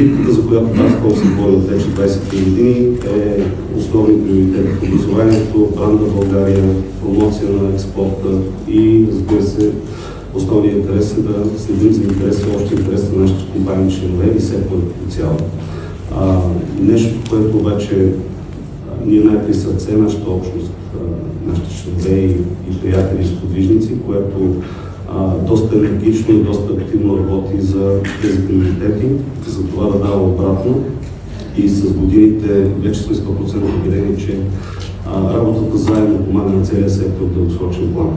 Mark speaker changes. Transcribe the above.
Speaker 1: Битката, за която Таскол се бори от вече 20 години, е основни приоритети в образованието, бранда България, промоция на експорта и, разбира се, основният интерес е да следим за интереси, общи интерес на нашите компании членове и сектора като цяло. Нещо, което обаче ни е най-при сърце, нашата общност, нашите членове и приятели, сподвижници, което доста енергично и доста активно работи за тези приоритети, за това да дава обратно. И с годините вече сме 100% убедени, че работата заедно помага на целия сектор в дългосрочен план.